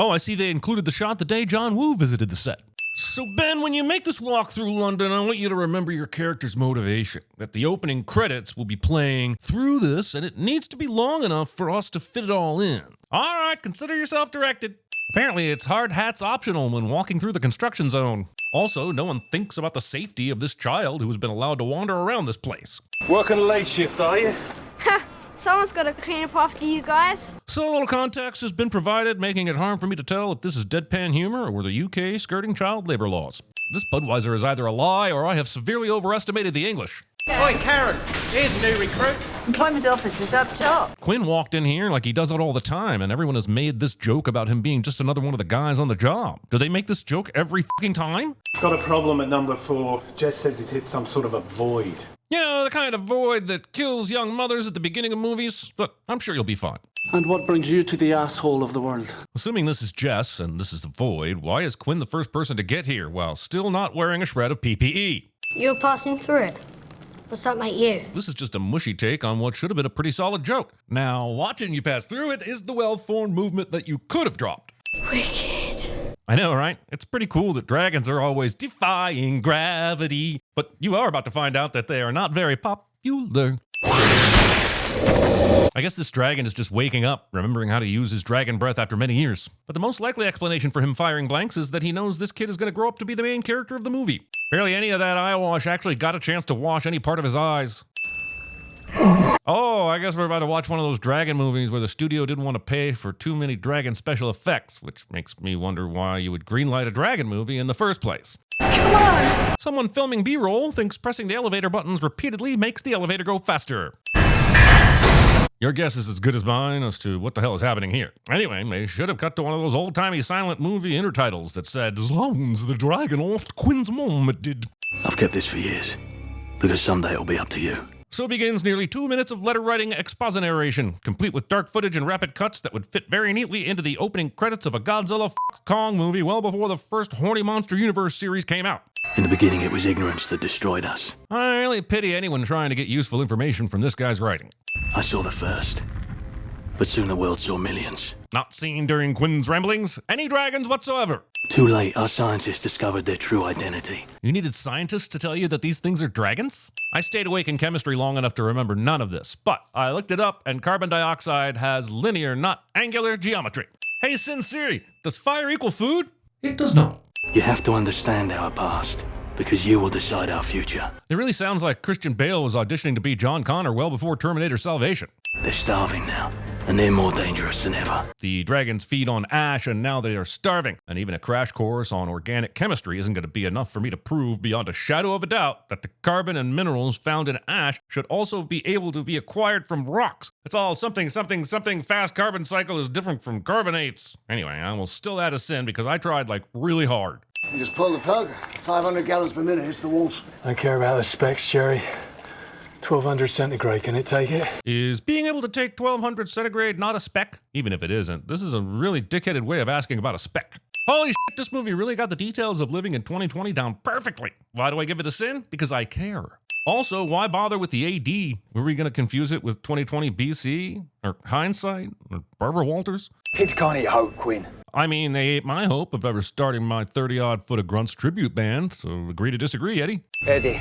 Oh, I see they included the shot the day John Woo visited the set. So Ben, when you make this walk through London, I want you to remember your character's motivation. That the opening credits will be playing through this, and it needs to be long enough for us to fit it all in. All right, consider yourself directed. Apparently, it's hard hats optional when walking through the construction zone. Also, no one thinks about the safety of this child who has been allowed to wander around this place. Working a late shift, are you? Ha! Someone's got to clean up after you guys. So a little context has been provided, making it hard for me to tell if this is deadpan humor or the UK skirting child labor laws. This Budweiser is either a lie or I have severely overestimated the English. Oi, Karen, here's a new recruit. Employment officer's up top. Quinn walked in here like he does it all the time, and everyone has made this joke about him being just another one of the guys on the job. Do they make this joke every fucking time? Got a problem at number 4. Jess says he's hit some sort of a void. You know, the kind of void that kills young mothers at the beginning of movies, but I'm sure you'll be fine. And what brings you to the asshole of the world? Assuming this is Jess and this is the void, why is Quinn the first person to get here while still not wearing a shred of PPE? You're passing through it. What's that make you? This is just a mushy take on what should have been a pretty solid joke. Now, watching you pass through it is the well-formed movement that you could have dropped. Wicked. I know, right? It's pretty cool that dragons are always defying gravity, but you are about to find out that they are not very popular. I guess this dragon is just waking up, remembering how to use his dragon breath after many years. But the most likely explanation for him firing blanks is that he knows this kid is going to grow up to be the main character of the movie. Barely any of that eye wash actually got a chance to wash any part of his eyes. Oh, I guess we're about to watch one of those dragon movies where the studio didn't want to pay for too many dragon special effects, which makes me wonder why you would greenlight a dragon movie in the first place. Come on! Someone filming B-roll thinks pressing the elevator buttons repeatedly makes the elevator go faster. Your guess is as good as mine as to what the hell is happening here. Anyway, they should have cut to one of those old-timey silent movie intertitles that said, "Zounds, the dragon off Quinn's mom it did." I've kept this for years, because someday it'll be up to you. So begins nearly 2 minutes of letter-writing exposition narration, complete with dark footage and rapid cuts that would fit very neatly into the opening credits of a Godzilla f*** Kong movie well before the first Horny Monster Universe series came out. In the beginning, it was ignorance that destroyed us. I really pity anyone trying to get useful information from this guy's writing. I saw the first, but soon the world saw millions. Not seen during Quinn's ramblings, any dragons whatsoever. Too late, our scientists discovered their true identity. You needed scientists to tell you that these things are dragons? I stayed awake in chemistry long enough to remember none of this, but I looked it up and carbon dioxide has linear, not angular geometry. Hey Siri, does fire equal food? It does not. You have to understand our past, because you will decide our future. It really sounds like Christian Bale was auditioning to be John Connor well before Terminator Salvation. They're starving now, and they're more dangerous than ever. The dragons feed on ash, and now they are starving. And even a crash course on organic chemistry isn't going to be enough for me to prove beyond a shadow of a doubt that the carbon and minerals found in ash should also be able to be acquired from rocks. It's all something fast carbon cycle is different from carbonates. Anyway, I will still add a sin because I tried like really hard. You just pull the plug. 500 gallons per minute hits the walls. I don't care about the specs, Jerry. 1200 centigrade, can it take it? Is being able to take 1200 centigrade not a spec? Even if it isn't, this is a really dickheaded way of asking about a spec. Holy shit, this movie really got the details of living in 2020 down perfectly. Why do I give it a sin? Because I care. Also, why bother with the AD? Were we going to confuse it with 2020 BC? Or hindsight? Or Barbara Walters? Kids can't eat hope, Quinn. I mean, they ate my hope of ever starting my 30-odd foot of Grunts tribute band, so agree to disagree, Eddie. Eddie,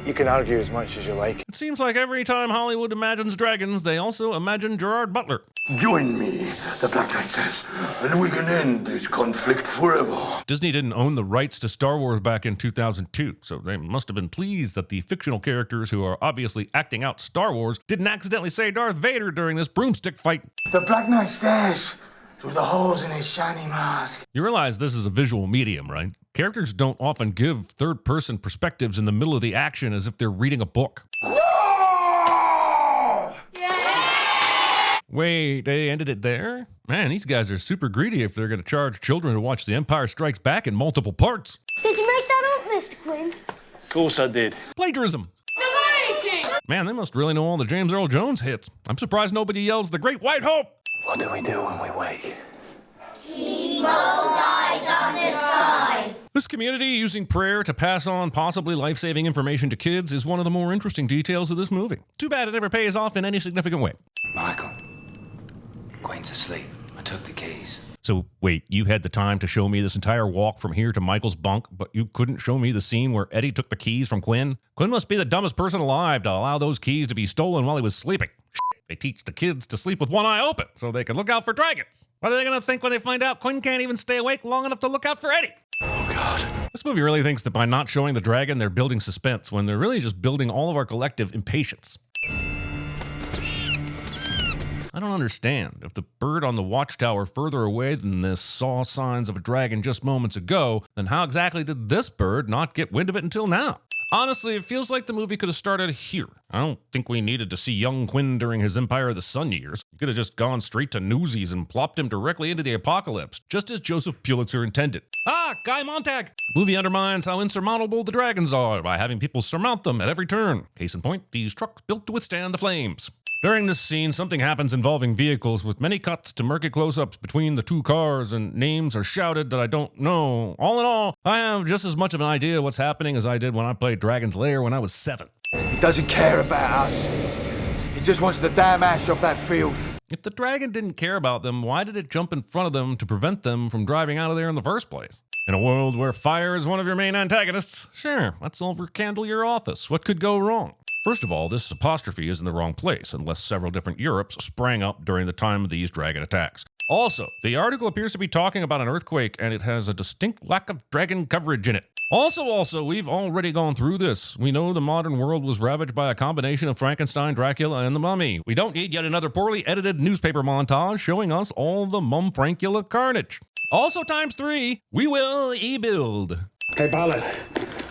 you can argue as much as you like. It seems like every time Hollywood imagines dragons, they also imagine Gerard Butler. Join me, the Black Knight says, and we can end this conflict forever. Disney didn't own the rights to Star Wars back in 2002, so they must have been pleased that the fictional characters who are obviously acting out Star Wars didn't accidentally say Darth Vader during this broomstick fight. The Black Knight stares through the holes in his shiny mask. You realize this is a visual medium, right? Characters don't often give third-person perspectives in the middle of the action as if they're reading a book. Wait, they ended it there? Man, these guys are super greedy if they're going to charge children to watch The Empire Strikes Back in multiple parts. Did you make that up, Mr. Quinn? Of course I did. Plagiarism. Man, they must really know all the James Earl Jones hits. I'm surprised nobody yells The Great White Hope. What do we do when we wake? Keep both eyes on this side. This community using prayer to pass on possibly life-saving information to kids is one of the more interesting details of this movie. Too bad it never pays off in any significant way. Michael, Quinn's asleep. I took the keys. So wait, you had the time to show me this entire walk from here to Michael's bunk, but you couldn't show me the scene where Eddie took the keys from Quinn? Quinn must be the dumbest person alive to allow those keys to be stolen while he was sleeping. They teach the kids to sleep with one eye open so they can look out for dragons. What are they going to think when they find out Quinn can't even stay awake long enough to look out for Eddie? Oh, God. This movie really thinks that by not showing the dragon, they're building suspense, when they're really just building all of our collective impatience. I don't understand. If the bird on the watchtower further away than this saw signs of a dragon just moments ago, then how exactly did this bird not get wind of it until now? Honestly, it feels like the movie could have started here. I don't think we needed to see young Quinn during his Empire of the Sun years. You could have just gone straight to Newsies and plopped him directly into the apocalypse, just as Joseph Pulitzer intended. Ah, Guy Montag! The movie undermines how insurmountable the dragons are by having people surmount them at every turn. Case in point, these trucks built to withstand the flames. During this scene, something happens involving vehicles with many cuts to murky close-ups between the two cars, and names are shouted that I don't know. All in all, I have just as much of an idea what's happening as I did when I played Dragon's Lair when I was 7. He doesn't care about us. He just wants the damn ash off that field. If the dragon didn't care about them, why did it jump in front of them to prevent them from driving out of there in the first place? In a world where fire is one of your main antagonists, sure, let's overcandle your office. What could go wrong? First of all, this apostrophe is in the wrong place, unless several different Europes sprang up during the time of these dragon attacks. Also, the article appears to be talking about an earthquake, and it has a distinct lack of dragon coverage in it. Also, we've already gone through this. We know the modern world was ravaged by a combination of Frankenstein, Dracula, and the Mummy. We don't need yet another poorly edited newspaper montage showing us all the Mumfrancula carnage. Also, times 3, we will e-build. Hey, Ballard,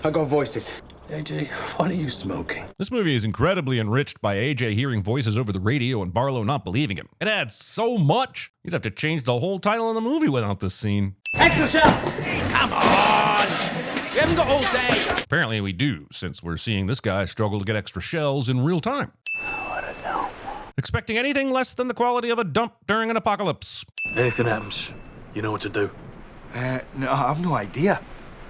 I got voices. AJ, what are you smoking? This movie is incredibly enriched by AJ hearing voices over the radio and Barlow not believing him. It adds so much. You'd have to change the whole title of the movie without this scene. Extra shots! Come on! We haven't got all day. Apparently we do, since we're seeing this guy struggle to get extra shells in real time. What a dump. Expecting anything less than the quality of a dump during an apocalypse. Anything happens, you know what to do. No, I have no idea.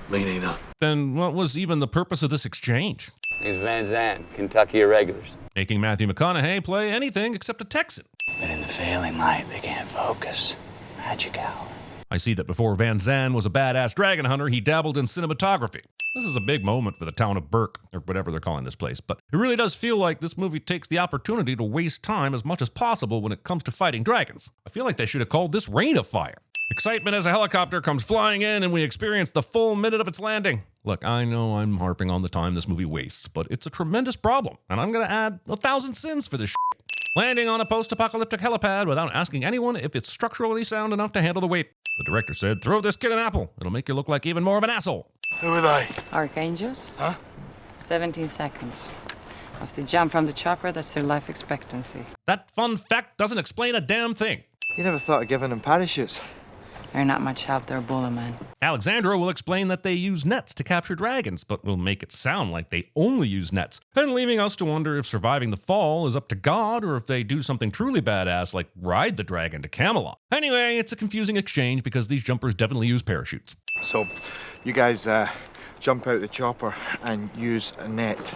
Me neither. Then what was even the purpose of this exchange? Name's Van Zandt, Kentucky Irregulars. Making Matthew McConaughey play anything except a Texan. But in the failing light, they can't focus. Magic hour. I see that before Van Zandt was a badass dragon hunter, he dabbled in cinematography. This is a big moment for the town of Burke, or whatever they're calling this place, but it really does feel like this movie takes the opportunity to waste time as much as possible when it comes to fighting dragons. I feel like they should have called this Rain of Fire. Excitement as a helicopter comes flying in and we experience the full minute of its landing. Look, I know I'm harping on the time this movie wastes, but it's a tremendous problem, and I'm gonna add 1,000 sins for this shit. Landing on a post-apocalyptic helipad without asking anyone if it's structurally sound enough to handle the weight. The director said, throw this kid an apple. It'll make you look like even more of an asshole. Who are they? Archangels? Huh? 17 seconds. Once they jump from the chopper, that's their life expectancy. That fun fact doesn't explain a damn thing. You never thought of giving them parachutes. They're not much help, they're bullet men. Alexandra will explain that they use nets to capture dragons, but will make it sound like they only use nets, and leaving us to wonder if surviving the fall is up to God or if they do something truly badass like ride the dragon to Camelot. Anyway, it's a confusing exchange because these jumpers definitely use parachutes. So, you guys jump out the chopper and use a net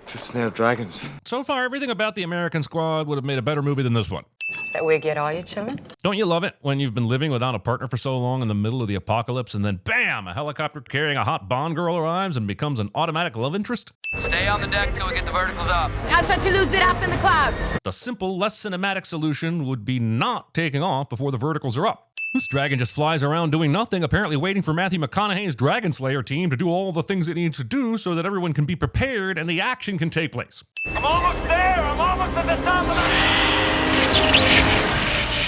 to snare dragons. So far, everything about the American Squad would have made a better movie than this one. Is that where you get all your children? Don't you love it when you've been living without a partner for so long in the middle of the apocalypse and then bam, a helicopter carrying a hot Bond girl arrives and becomes an automatic love interest? Stay on the deck till we get the verticals up. I'll try to lose it up in the clouds. The simple, less cinematic solution would be not taking off before the verticals are up. This dragon just flies around doing nothing, apparently waiting for Matthew McConaughey's Dragon Slayer team to do all the things it needs to do so that everyone can be prepared and the action can take place. I'm almost there! I'm almost at the top of the...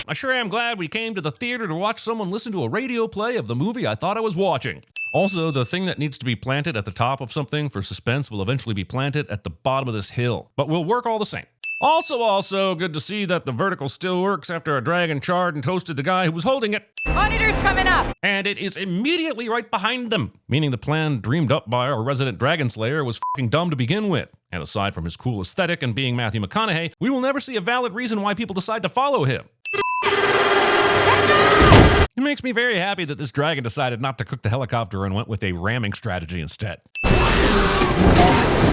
I sure am glad we came to the theater to watch someone listen to a radio play of the movie I thought I was watching. Also, the thing that needs to be planted at the top of something for suspense will eventually be planted at the bottom of this hill, but will work all the same. Also, good to see that the vertical still works after a dragon charred and toasted the guy who was holding it. Monitor's coming up! And it is immediately right behind them, meaning the plan dreamed up by our resident Dragon Slayer was f***ing dumb to begin with. And aside from his cool aesthetic and being Matthew McConaughey, we will never see a valid reason why people decide to follow him. It makes me very happy that this dragon decided not to cook the helicopter and went with a ramming strategy instead.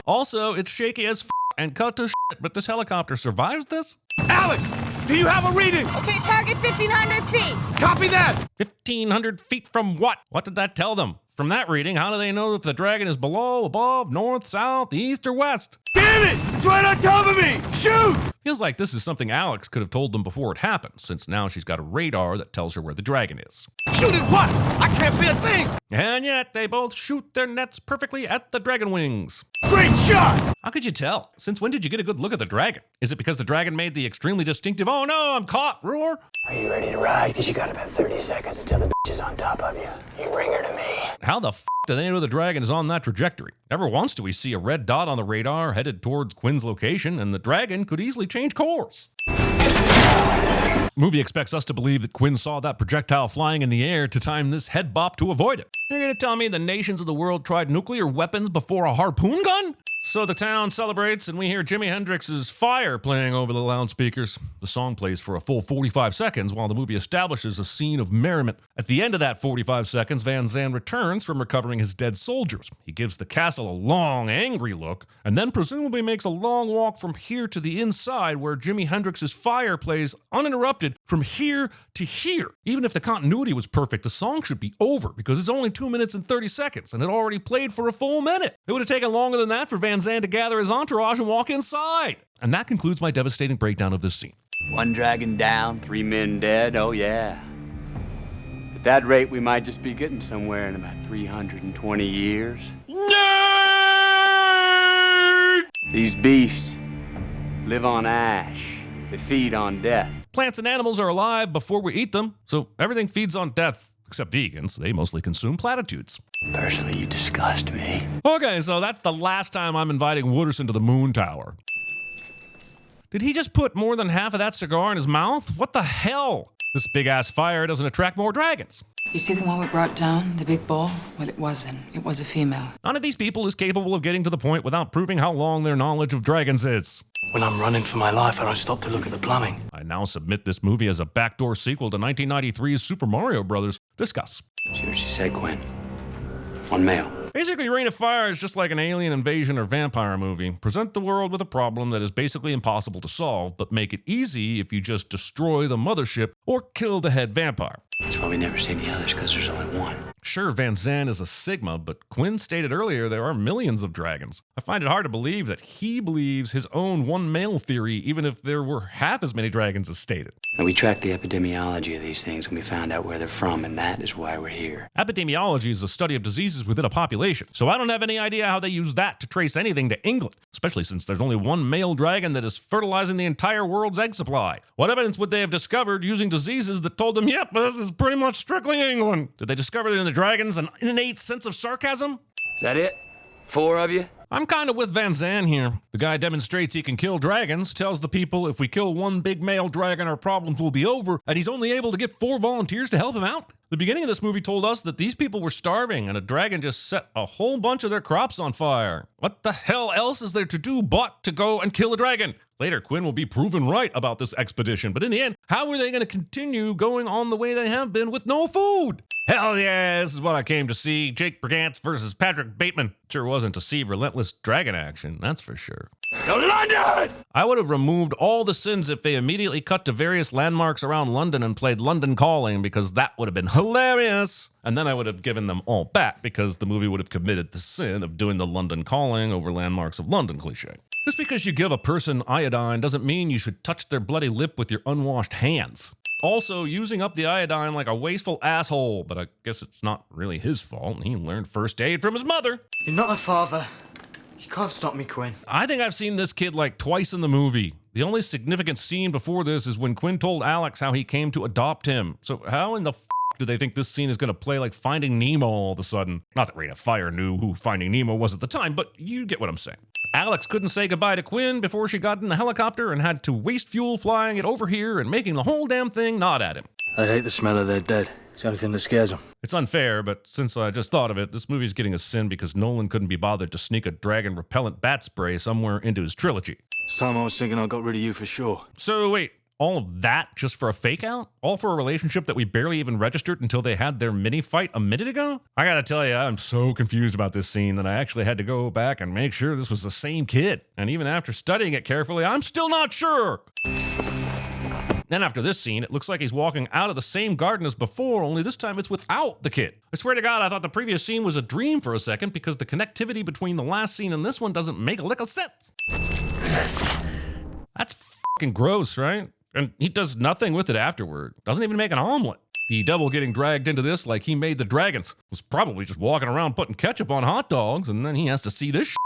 Also, it's shaky as f*** and cut to shit, but this helicopter survives this? Alex! Do you have a reading? Okay, target 1,500 feet. Copy that. 1,500 feet from what? What did that tell them? From that reading, how do they know if the dragon is below, above, north, south, east, or west? Damn it! It's right on top of me! Shoot! Feels like this is something Alex could have told them before it happened, since now she's got a radar that tells her where the dragon is. Shoot at what? I can't see a thing! And yet, they both shoot their nets perfectly at the dragon wings. Great shot! How could you tell? Since when did you get a good look at the dragon? Is it because the dragon made the extremely distinctive, "Oh no, I'm caught" roar? Are you ready to ride? Because you got about 30 seconds until the bitch is on top of you. You bring her to me. How the f do they know the dragon is on that trajectory? Never once do we see a red dot on the radar headed towards Quinn's location, and the dragon could easily change course. Movie expects us to believe that Quinn saw that projectile flying in the air to time this head bop to avoid it. You're gonna tell me the nations of the world tried nuclear weapons before a harpoon gun? So the town celebrates, and we hear Jimi Hendrix's Fire playing over the loudspeakers. The song plays for a full 45 seconds while the movie establishes a scene of merriment. At the end of that 45 seconds, Van Zandt returns from recovering his dead soldiers. He gives the castle a long, angry look, and then presumably makes a long walk from here to the inside where Jimi Hendrix's Fire plays uninterrupted from here to here. Even if the continuity was perfect, the song should be over because it's only 2 minutes and 30 seconds, and it already played for a full minute. It would have taken longer than that for Van Zandt to gather his entourage and walk inside. And that concludes my devastating breakdown of this scene. One dragon down, 3 men dead, oh yeah. At that rate, we might just be getting somewhere in about 320 years. Nerd! These beasts live on ash. They feed on death. Plants and animals are alive before we eat them, so everything feeds on death. Except vegans, they mostly consume platitudes. Personally, you disgust me. Okay, so that's the last time I'm inviting Wooderson to the moon tower. Did he just put more than half of that cigar in his mouth? What the hell? This big-ass fire doesn't attract more dragons. You see the one we brought down, the big bull? Well, it wasn't. It was a female. None of these people is capable of getting to the point without proving how long their knowledge of dragons is. When I'm running for my life, I don't stop to look at the plumbing. I now submit this movie as a backdoor sequel to 1993's Super Mario Bros. Discuss. See what she said, Quinn. One male. Basically, Reign of Fire is just like an alien invasion or vampire movie. Present the world with a problem that is basically impossible to solve, but make it easy if you just destroy the mothership or kill the head vampire. That's why we never see any others, because there's only one. Sure, Van Zandt is a Sigma, but Quinn stated earlier there are millions of dragons. I find it hard to believe that he believes his own one male theory, even if there were half as many dragons as stated. And we tracked the epidemiology of these things, and we found out where they're from, and that is why we're here. Epidemiology is the study of diseases within a population, so I don't have any idea how they use that to trace anything to England, especially since there's only one male dragon that is fertilizing the entire world's egg supply. What evidence would they have discovered using diseases that told them, yep, this is pretty much strictly England? Did they discover in the dragons an innate sense of sarcasm? Is that it? 4 of you? I'm kind of with Van Zandt here. The guy demonstrates he can kill dragons, tells the people if we kill one big male dragon, our problems will be over, and he's only able to get 4 volunteers to help him out. The beginning of this movie told us that these people were starving, and a dragon just set a whole bunch of their crops on fire. What the hell else is there to do but to go and kill a dragon? Later, Quinn will be proven right about this expedition, but in the end, how are they going to continue going on the way they have been with no food? Hell yeah, this is what I came to see. Jake Brigance versus Patrick Bateman. Sure wasn't to see relentless dragon action, that's for sure. Go London! I would have removed all the sins if they immediately cut to various landmarks around London and played London Calling, because that would have been hilarious. And then I would have given them all back because the movie would have committed the sin of doing the London Calling over landmarks of London cliche. Just because you give a person iodine doesn't mean you should touch their bloody lip with your unwashed hands. Also, using up the iodine like a wasteful asshole, but I guess it's not really his fault. He learned first aid from his mother. You're not my father. You can't stop me, Quinn. I think I've seen this kid like twice in the movie. The only significant scene before this is when Quinn told Alex how he came to adopt him. So how in the do they think this scene is going to play like Finding Nemo all of a sudden? Not that Reign of Fire knew who Finding Nemo was at the time, but you get what I'm saying. Alex couldn't say goodbye to Quinn before she got in the helicopter and had to waste fuel flying it over here and making the whole damn thing nod at him. I hate the smell of their dead. It's the only thing that scares them. It's unfair, but since I just thought of it, this movie's getting a sin because Nolan couldn't be bothered to sneak a dragon repellent bat spray somewhere into his trilogy. It's time I was thinking I got rid of you for sure. So wait, all of that just for a fake out? All for a relationship that we barely even registered until they had their mini fight a minute ago? I gotta tell you, I'm so confused about this scene that I actually had to go back and make sure this was the same kid. And even after studying it carefully, I'm still not sure. Then after this scene, it looks like he's walking out of the same garden as before, only this time it's without the kid. I swear to God, I thought the previous scene was a dream for a second because the connectivity between the last scene and this one doesn't make a lick of sense. That's fucking gross, right? And he does nothing with it afterward. Doesn't even make an omelet. The devil getting dragged into this like he made the dragons was probably just walking around putting ketchup on hot dogs, and then he has to see this shit.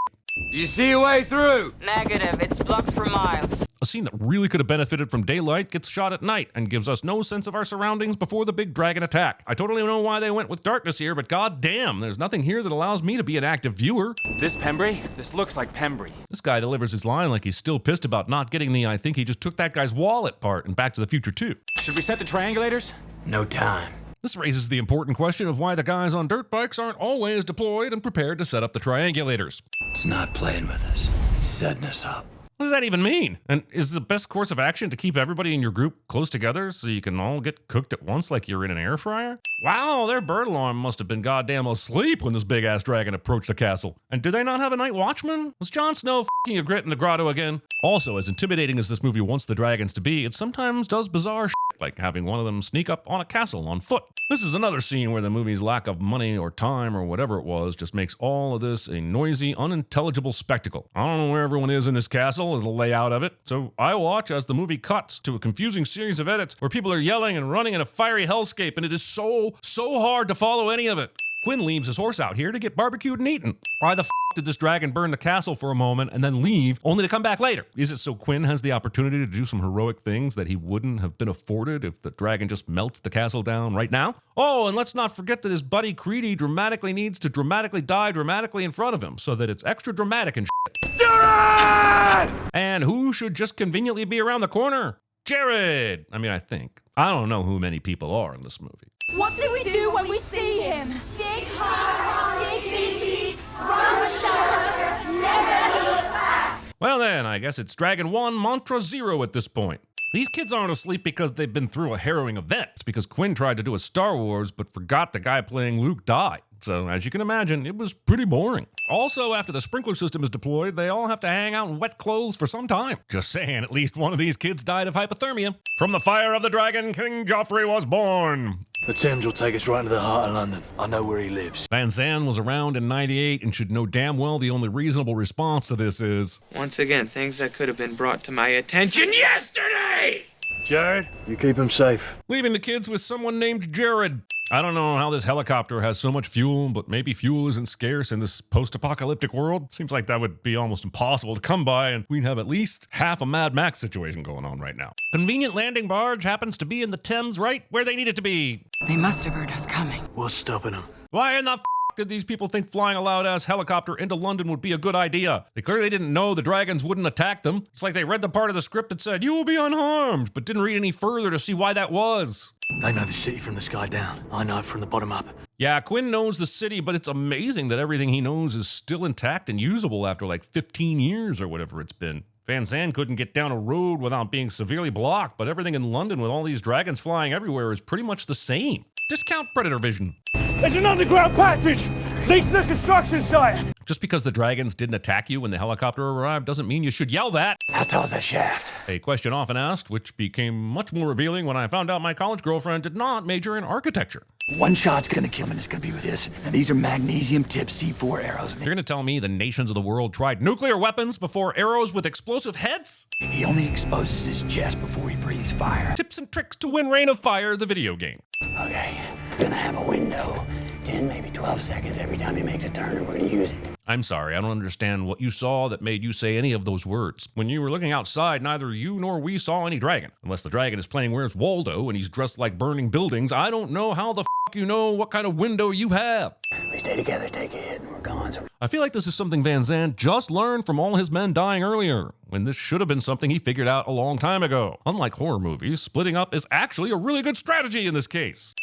You see your way through? Negative. It's blocked for miles. A scene that really could have benefited from daylight gets shot at night and gives us no sense of our surroundings before the big dragon attack. I totally know why they went with darkness here, but goddamn, there's nothing here that allows me to be an active viewer. This Pembry? This looks like Pembry. This guy delivers his line like he's still pissed about not getting the "I think he just took that guy's wallet" part in Back to the Future 2. Should we set the triangulators? No time. This raises the important question of why the guys on dirt bikes aren't always deployed and prepared to set up the triangulators. It's not playing with us. He's setting us up. What does that even mean? And is the best course of action to keep everybody in your group close together so you can all get cooked at once like you're in an air fryer? Wow, their bird alarm must have been goddamn asleep when this big-ass dragon approached the castle. And did they not have a night watchman? Was Jon Snow f***ing a grit in the grotto again? Also, as intimidating as this movie wants the dragons to be, it sometimes does bizarre shit, like having one of them sneak up on a castle on foot. This is another scene where the movie's lack of money or time or whatever it was just makes all of this a noisy, unintelligible spectacle. I don't know where everyone is in this castle or the layout of it, so I watch as the movie cuts to a confusing series of edits where people are yelling and running in a fiery hellscape, and it is so hard to follow any of it. Quinn leaves his horse out here to get barbecued and eaten. Why the f*** did this dragon burn the castle for a moment and then leave, only to come back later? Is it so Quinn has the opportunity to do some heroic things that he wouldn't have been afforded if the dragon just melts the castle down right now? Oh, and let's not forget that his buddy Creedy dramatically needs to dramatically die dramatically in front of him, so that it's extra dramatic and shit. Jared! And who should just conveniently be around the corner? Jared! I mean, I think. I don't know who many people are in this movie. What do we do when we see him? Dig hard, dig deep, run for shelter, never look back. Well then, I guess it's Dragon 1, Mantra 0 at this point. These kids aren't asleep because they've been through a harrowing event. It's because Quinn tried to do a Star Wars but forgot the guy playing Luke died. So, as you can imagine, it was pretty boring. Also, after the sprinkler system is deployed, they all have to hang out in wet clothes for some time. Just saying, at least one of these kids died of hypothermia. From the fire of the dragon, King Joffrey was born. The Thames will take us right into the heart of London. I know where he lives. Van Zandt was around in '98 and should know damn well the only reasonable response to this is... Once again, things that could have been brought to my attention yesterday! Jared, you keep him safe. Leaving the kids with someone named Jared. I don't know how this helicopter has so much fuel, but maybe fuel isn't scarce in this post-apocalyptic world. Seems like that would be almost impossible to come by, and we'd have at least half a Mad Max situation going on right now. Convenient landing barge happens to be in the Thames right where they need it to be. They must have heard us coming. What's stopping them? Why in the f*** did these people think flying a loud-ass helicopter into London would be a good idea? They clearly didn't know the dragons wouldn't attack them. It's like they read the part of the script that said, "You will be unharmed," but didn't read any further to see why that was. They know the city from the sky down. I know it from the bottom up. Yeah, Quinn knows the city, but it's amazing that everything he knows is still intact and usable after like 15 years or whatever it's been. Van Zandt couldn't get down a road without being severely blocked, but everything in London with all these dragons flying everywhere is pretty much the same. Discount Predator vision. There's an underground passage! Leads to the construction site! Just because the dragons didn't attack you when the helicopter arrived doesn't mean you should yell that. How tall's that shaft? A question often asked, which became much more revealing when I found out my college girlfriend did not major in architecture. One shot's gonna kill him, and it's gonna be with this. And these are magnesium-tipped C4 arrows. You're gonna tell me the nations of the world tried nuclear weapons before arrows with explosive heads? He only exposes his chest before he breathes fire. Tips and tricks to win Reign of Fire, the video game. Okay, we're gonna have a window. 10, maybe 12 seconds every time he makes a turn, and we're gonna use it. I'm sorry, I don't understand what you saw that made you say any of those words. When you were looking outside, neither you nor we saw any dragon. Unless the dragon is playing Where's Waldo and he's dressed like burning buildings, I don't know how the f*** you know what kind of window you have. We stay together, take a hit, and we're gone. So I feel like this is something Van Zandt just learned from all his men dying earlier, when this should have been something he figured out a long time ago. Unlike horror movies, splitting up is actually a really good strategy in this case.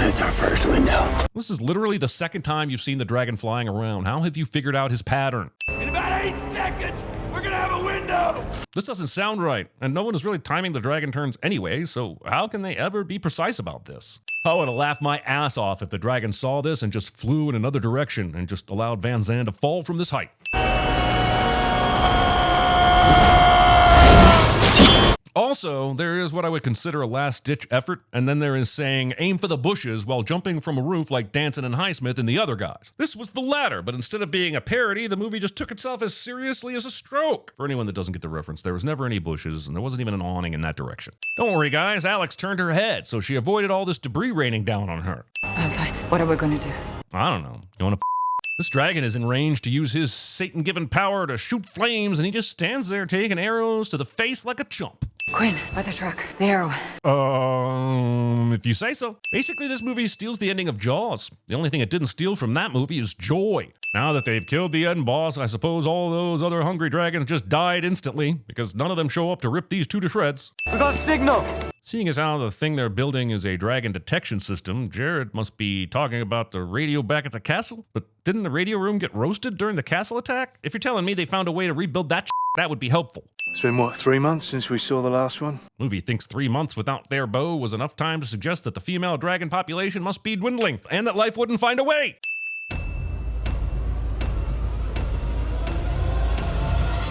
It's our first window. This is literally the second time you've seen the dragon flying around. How have you figured out his pattern? In about 8 seconds, we're gonna have a window! This doesn't sound right, and no one is really timing the dragon turns anyway, so how can they ever be precise about this? I would have laughed my ass off if the dragon saw this and just flew in another direction and just allowed Van Zandt to fall from this height. Also, there is what I would consider a last-ditch effort, and then there is saying aim for the bushes while jumping from a roof like Danson and Highsmith and the other guys. This was the latter, but instead of being a parody, the movie just took itself as seriously as a stroke. For anyone that doesn't get the reference, there was never any bushes, and there wasn't even an awning in that direction. Don't worry, guys, Alex turned her head, so she avoided all this debris raining down on her. I'm fine. What are we gonna do? I don't know. You wanna This dragon is in range to use his Satan-given power to shoot flames, and he just stands there taking arrows to the face like a chump. Quinn, by the truck. The arrow. If you say so. Basically, this movie steals the ending of Jaws. The only thing it didn't steal from that movie is joy. Now that they've killed the end boss, I suppose all those other hungry dragons just died instantly, because none of them show up to rip these two to shreds. We got signal! Seeing as how the thing they're building is a dragon detection system, Jared must be talking about the radio back at the castle. But didn't the radio room get roasted during the castle attack? If you're telling me they found a way to rebuild that that would be helpful. It's been, what, 3 months since we saw the last one? Movie thinks 3 months without their bow was enough time to suggest that the female dragon population must be dwindling, and that life wouldn't find a way.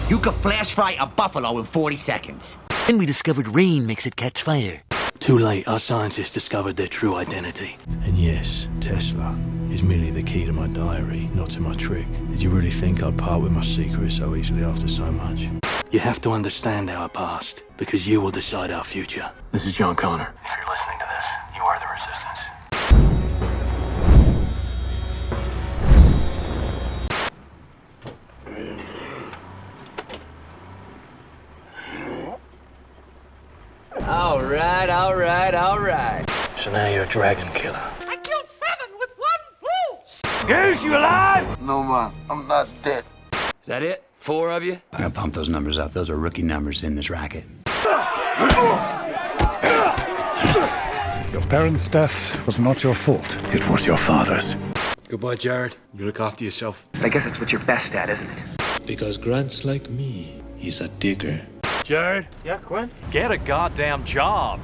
You could flash fry a buffalo in 40 seconds. Then we discovered rain makes it catch fire. Too late, our scientists discovered their true identity. And yes, Tesla is merely the key to my diary, not to my trick. Did you really think I'd part with my secret so easily after so much? You have to understand our past, because you will decide our future. This is John Connor. If you're listening to this, you are the Resistance. All right, all right, all right. So now you're a dragon killer. I killed 7 with 1 goose! Goose, you alive? No, man, I'm not dead. Is that it? 4 of you? I gotta pump those numbers up. Those are rookie numbers in this racket. Your parents' death was not your fault. It was your father's. Goodbye, Jared. You look after yourself. I guess that's what you're best at, isn't it? Because Grant's like me. He's a digger. Jared? Yeah, Quinn? Get a goddamn job.